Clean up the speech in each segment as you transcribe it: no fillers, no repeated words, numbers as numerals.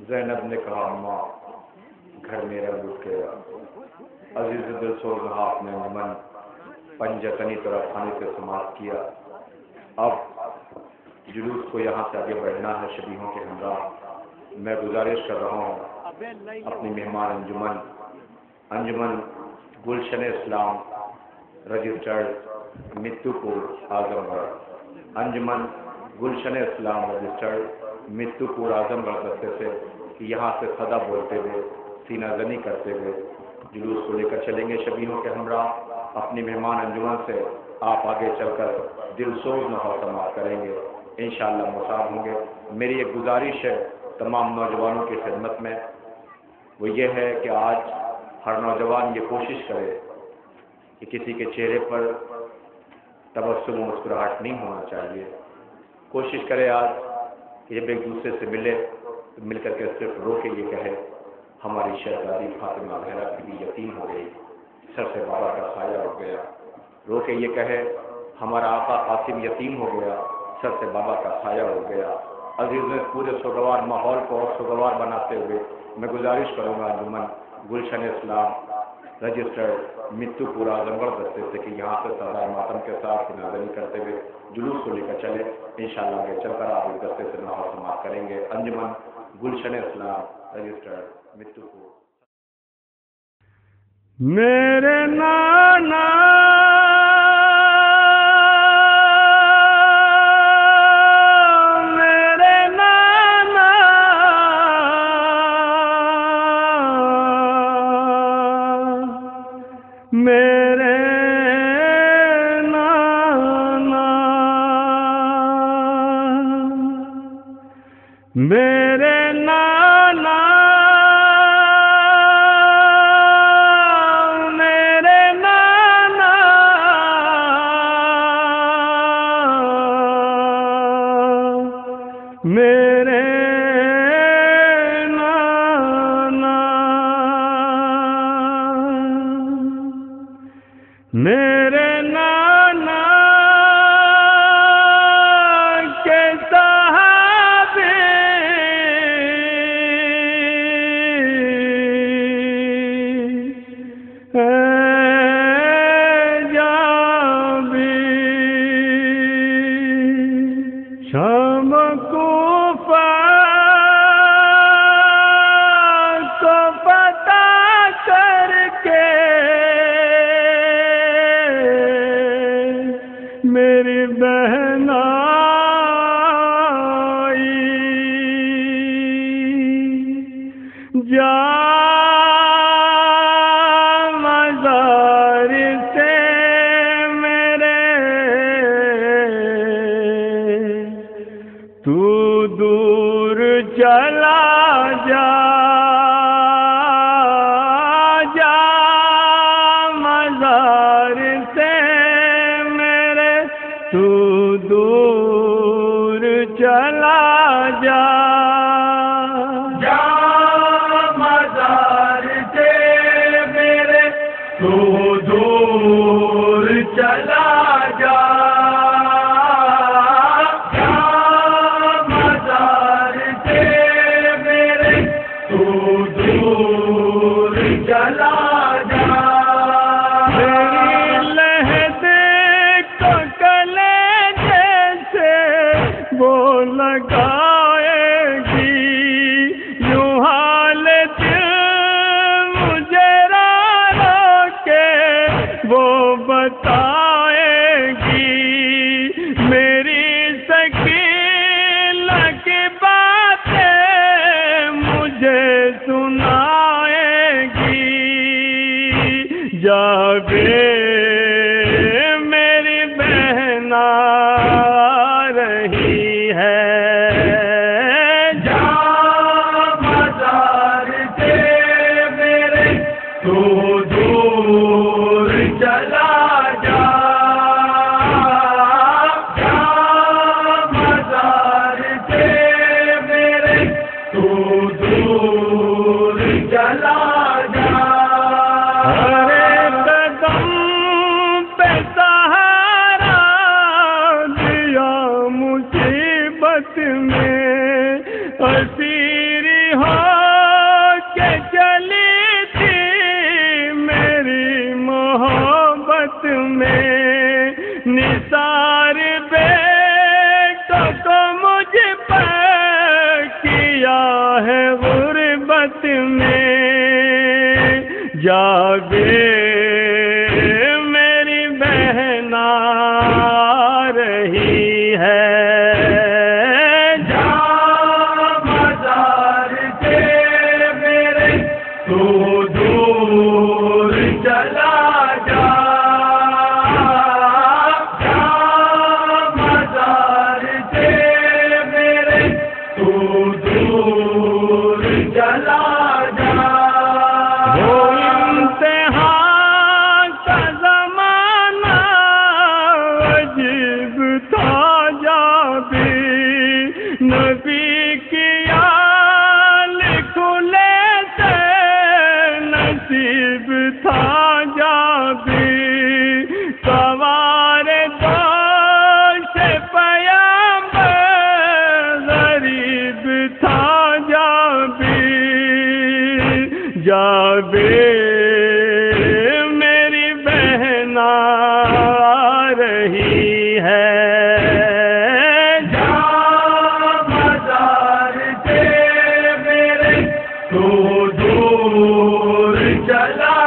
زینب نے کہا ماں گھر میرا لٹ گیا۔ عزیز دل سوزنہا نے انجمن پنجتنی طرف خانے سے سماعت کیا۔ اب جلوس کو یہاں سے آگے بڑھنا ہے شبیہوں کے ہمراہ۔ میں گزارش کر رہا ہوں اپنی مہمان انجمن گلشن اسلام رجسٹرڈ متو پور اعظم گڑھ، انجمن گلشن اسلام رجسٹرڈ متو پور اعظم گڑھ دستے سے یہاں سے صدا بولتے ہوئے سینہ زنی کرتے ہوئے جلوس کو لے کر چلیں گے شبیہوں کے ہمراہ۔ اپنی مہمان انجمن سے آپ آگے چل کر دل سوز نہو سماعت کریں گے، انشاءاللہ مصاب ہوں گے۔ میری ایک گزارش ہے تمام نوجوانوں کی خدمت میں، وہ یہ ہے کہ آج ہر نوجوان یہ کوشش کرے کہ کسی کے چہرے پر تبسم و مسکراہٹ نہیں ہونا چاہیے۔ کوشش کرے آج کہ جب ایک دوسرے سے مل کر کے صرف رو کے یہ کہے ہماری شہزادی فاطمہ زہرا بھی یتیم ہو گئی، سر سے بابا کا سایہ اٹھ گیا۔ رو کے یہ کہے ہمارا آقا قاسم یتیم ہو گیا، سر سے بابا کا سایہ اٹھ گیا۔ عزیز نے پورے سوگوار ماحول کو اور سوگوار بناتے ہوئے میں گزارش کروں گا انجمن گلشن اسلام رجسٹرڈ متو پور اعظم گڑھ دستے سے کہ یہاں سے سردار ماتم کے ساتھ ناظرین کرتے ہوئے جلوس کو لے کر چلے، انشاءاللہ آگے چل کر آپ اس دستے سے نہو سماعت کریں گے۔ انجمن گلشن اسلام رجسٹرڈ متو پور۔ میرے نانا میرے نانا میرے نانا میرے نانا میرے نانا شام کوفہ کو فتح کر کے میری بہن آئی، جا مزار سے تو دور چلا جا، جا مزار سے میرے تو دور چلا جا، جا مزار سے میرے تو دور چلا جا، چلا جا میری لہدے کو کلیجے سے وہ لگائے گی، یوں حال دل مجھے رو رو کے وہ بتائے گی، میری سکینہ کی باتیں مجھے سنائے گی، جب میری بہن آ رہی ہے، جا مزار سے میرے تو دور چلا جا، جا مزار سے میرے تو دور چلا جا، مصیبت میں اسیری ہو کے چلی تھی میری محبت میں، نثار بیٹوں کو مجھ پر کیا ہے غربت میں، جاگے میری بہن آ رہی ہے، جا مزار سے میرے تو دور چلا جا، جا مزار سے میرے تو دور چلا جا، وہ امتحان کا زمانہ عجیب تھا جابی، نبی کی آل کھلے سے نصیب تھا جابی، سوار دوش پیامبر غریب تھا جابی، جابے میری بہن آ رہی ہے، جا مزار سے میرے تو دور چلا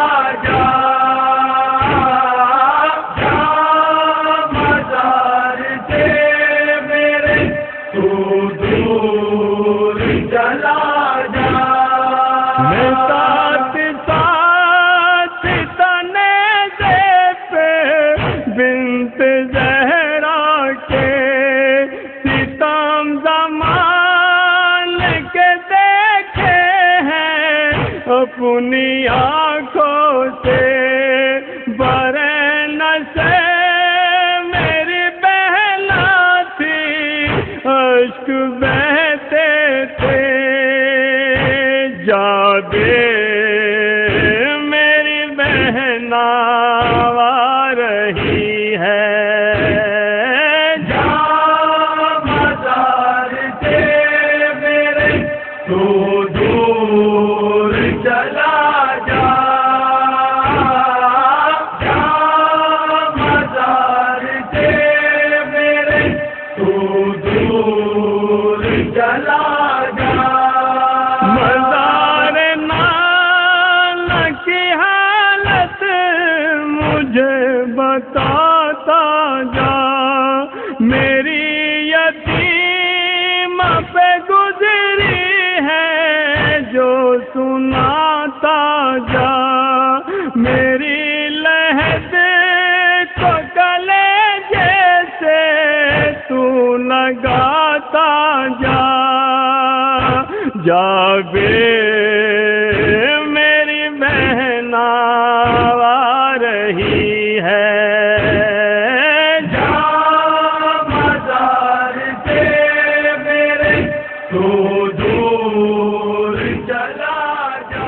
جا، جا مزار سے میرے تو دور چلا جا، میں ساتھ ساتھ تنے سے پہ بنت زہرا کے ستم زمان کے دیکھے ہیں اپنی آنکھوں سے، برن سے میری بہنا تھی اشک بہتے تھے، جاگے میری بہن آ رہی ہے، جا مزار سے میرے تو دور چلا جا، جا مزار سے میرے تو دور چلا جا، مزار نانا کی حالت مجھے بتاتا جا، میری یتیم پہ گزری ہے جو سناتا جا، میری لہد کو گلے جیسے تو لگاتا جا، جاگے میری بہن آ رہی ہے، جا مزار سے میرے تو دور چلا جا،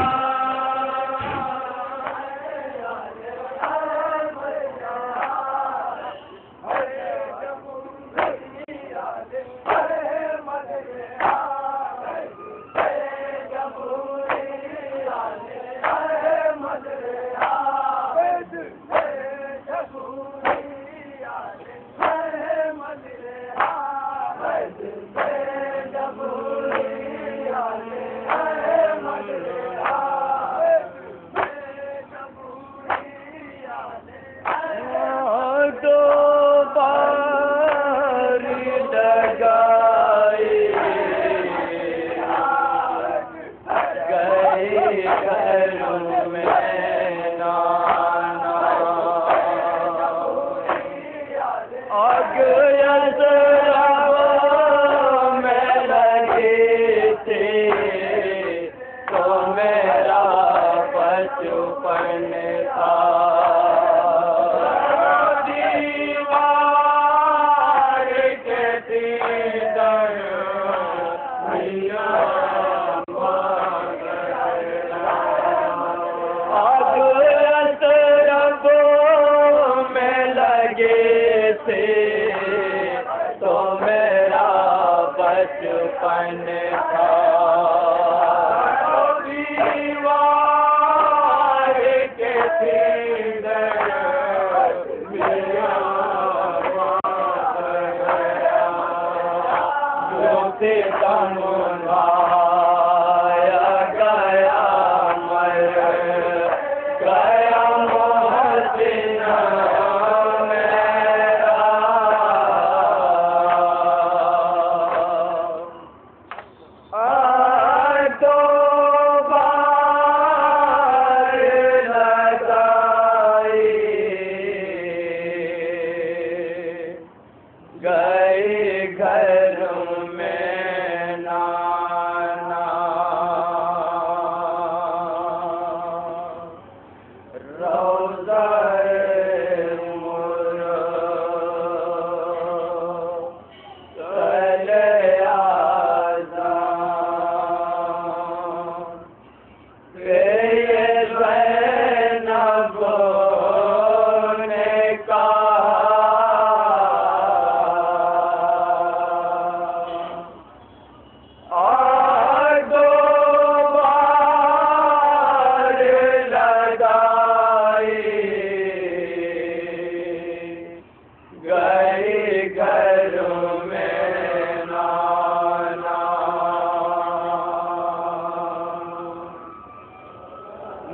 بچپن تھا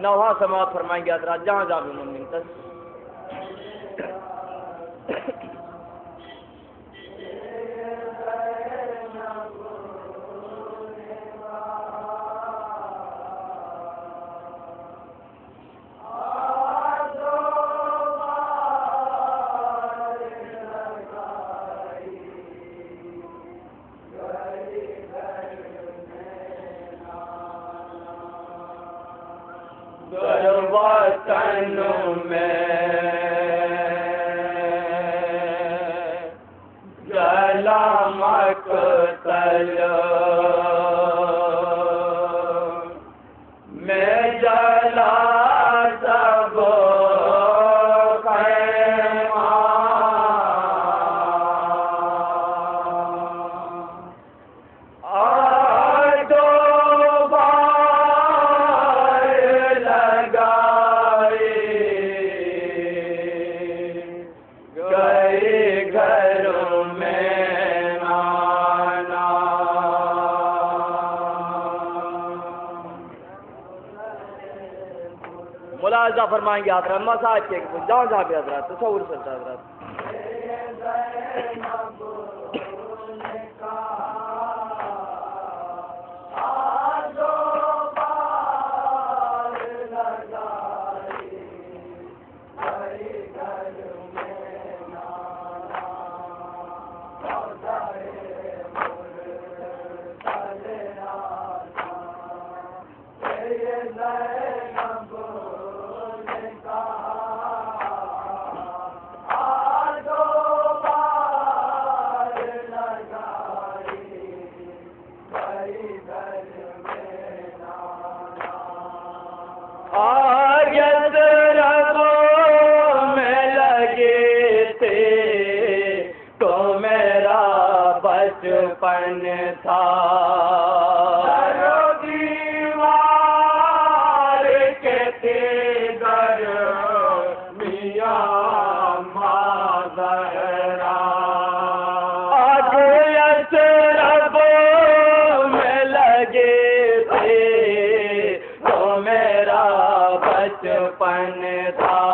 نوحہ سماعت فرمائیں گے حضرات جہاں جہاں بھی منتظر وطن میں جلا مقتل میں جلا سب ملاحظہ فرمائیں گے حضرات مساج کے جہاں جہاں بھی حضرات تصور سلتا حضرات بچپن تھا دیوار کے تیگر میاں مادرا آج یسرب میں لگے تھے تو میرا بچپن تھا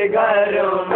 گھر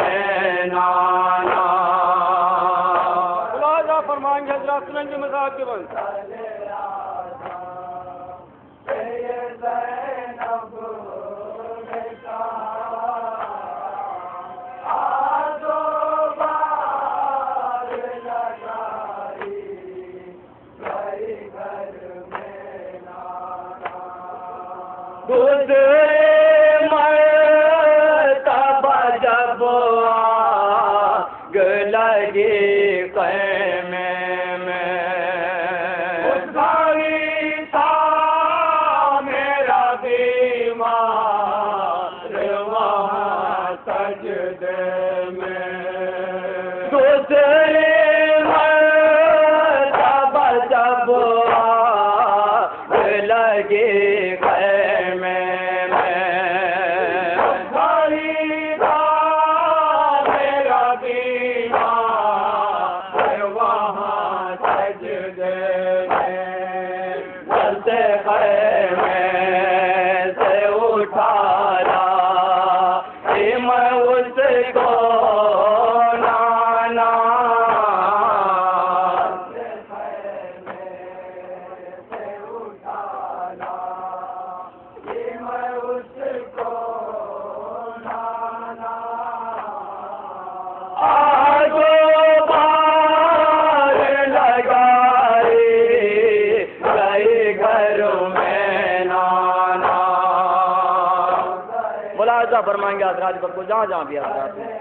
ملاحظہ فرمائیں گے حضرات پر کو جہاں جہاں بھی حضرات ہیں.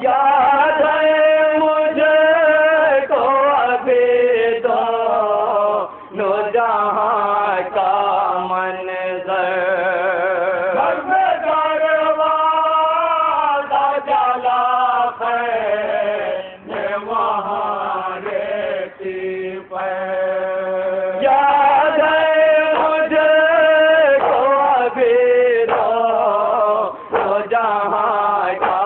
یاد ہے مجھے کو ابھی دونوں جہاں کا منظر جلا ہے وہاں ریتی پر یاد ہے مجھے کو ابھی دونوں جہاں کا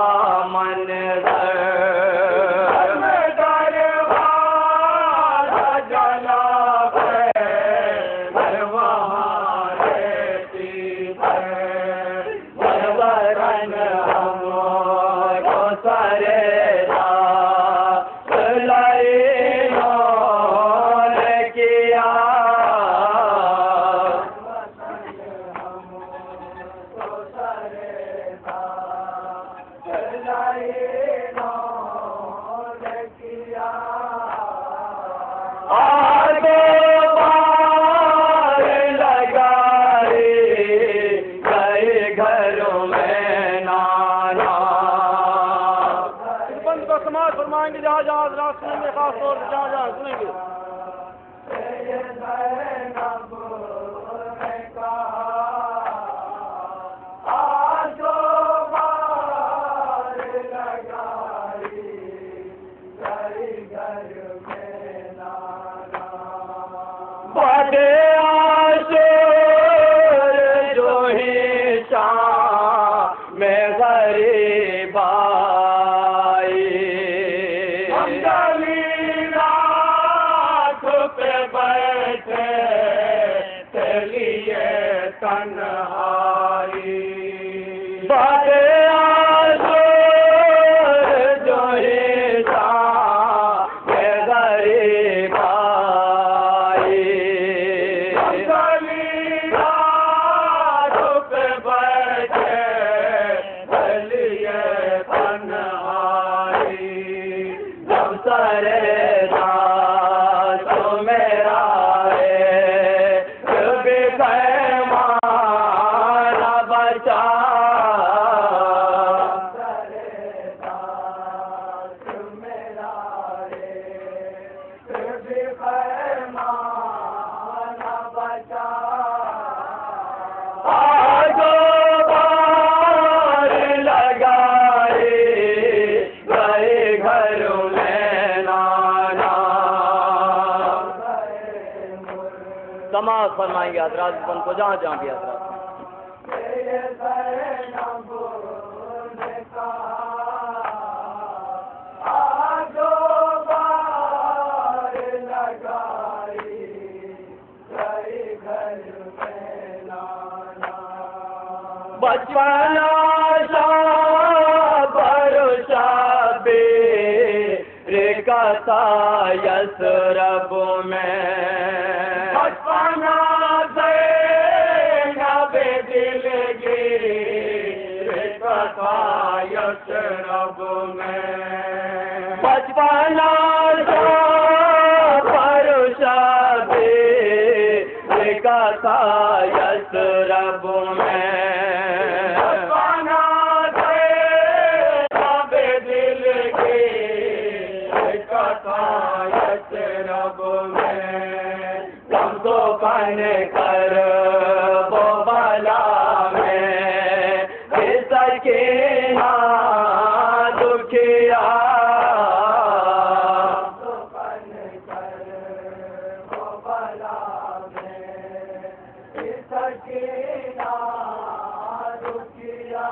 فرمائیں گے جہاں جہاں حضرات سنیں گے خاص طور سے جہاں جہاں سنیں گے. جو ہی شام میں غریب تنہائی بادے آسور جو ہی شام میں غریب آئی گلی رات پہ بیٹھے چلیے تنہائی جب سرے تو میرا سماعت فرمائیں گے حضرات بن کو جہاں جہاں بھی حضرات. بچپن کا تھا یثرب میں بچپن دل گیری کا تھا یثرب میں بچپن کا تھا یثرب میں کر وہ بلا میں سکینہ دکھیا وہ بلا میں سکینہ دکھیا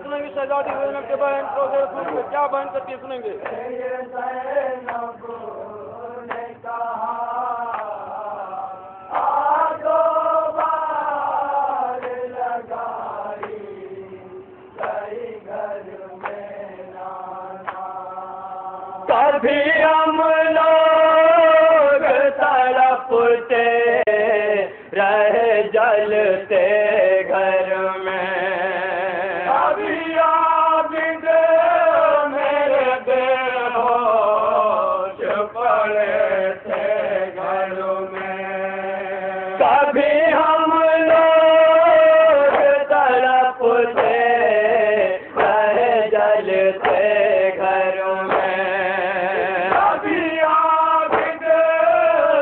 سنیں گے شہزادی زینب کے بہن روزے رسول میں کیا بہن کرتی سنیں گے. لگا کبھی ہم لوگ تڑپتے رہے جلتے گھر میں کبھی عابد میرے بے ہوش پڑے تھے گھر میں کبھی ہم لوگ تڑپتے رہے جلتے گھر میں کبھی عابد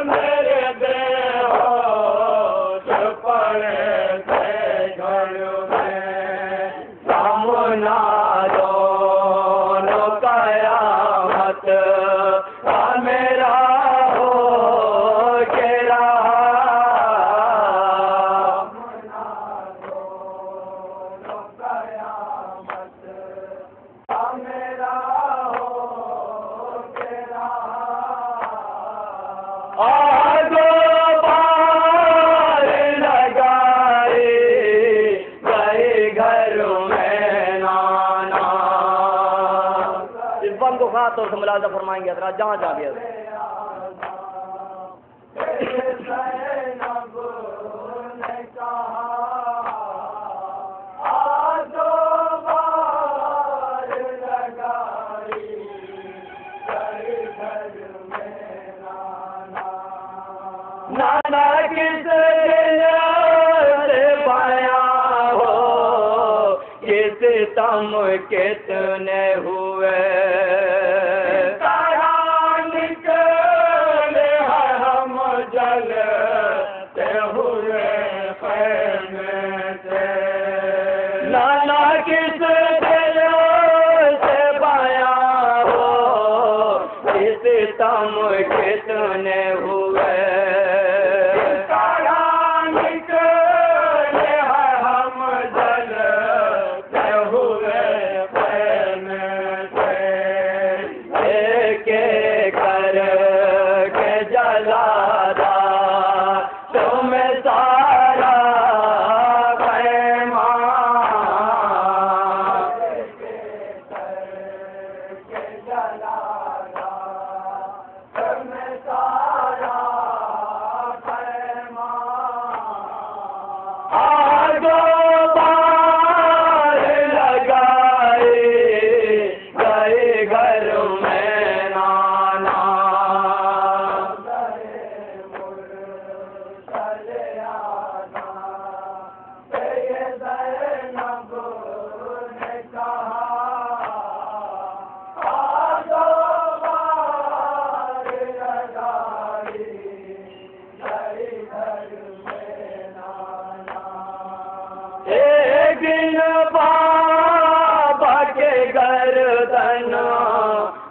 میرے بے ہوش پڑے تھے گھر میں سامنا دونوں قیامت کا میرا ہو کے رہا طور سے ملاحظہ فرمائیں گے حضرات جہاں جہاں بھی حضرات نانا کس سے پایا ہو کس تم کتنے ہوئے نانا کس دل سے بایا ہو کس تم کتنے ہوئے ہم جلتے ہوئے ایک کر کے جلا تمہیں سارا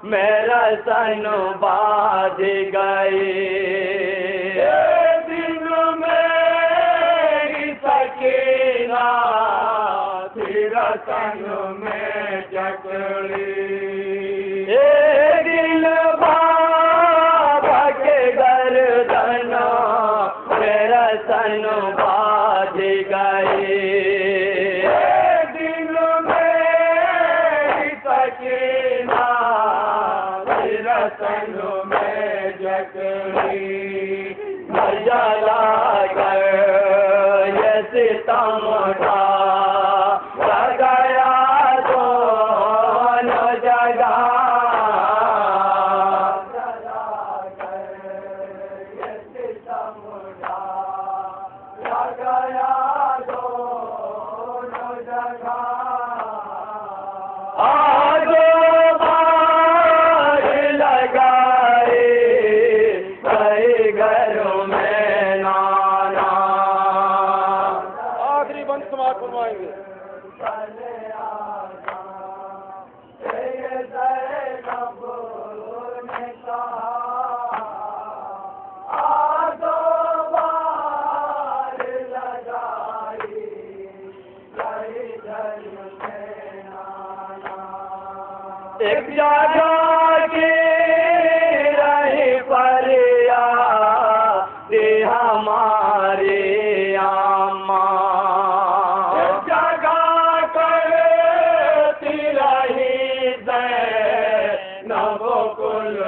میرا سن باز گئی دن میں سکینہ تیرا سن میں جکڑی دل بابا کے گردن میرا سن باز گئی سنو میں جکڑی جلا کر یہ ستم اٹھا لگایا دونوں جگہ جلا کر یہ ستم اٹھا لگایا دونوں جگہ ایک جگہ کی رہی پریا دی ہماری اماں ایک جگہ کرتی رہی زینب کل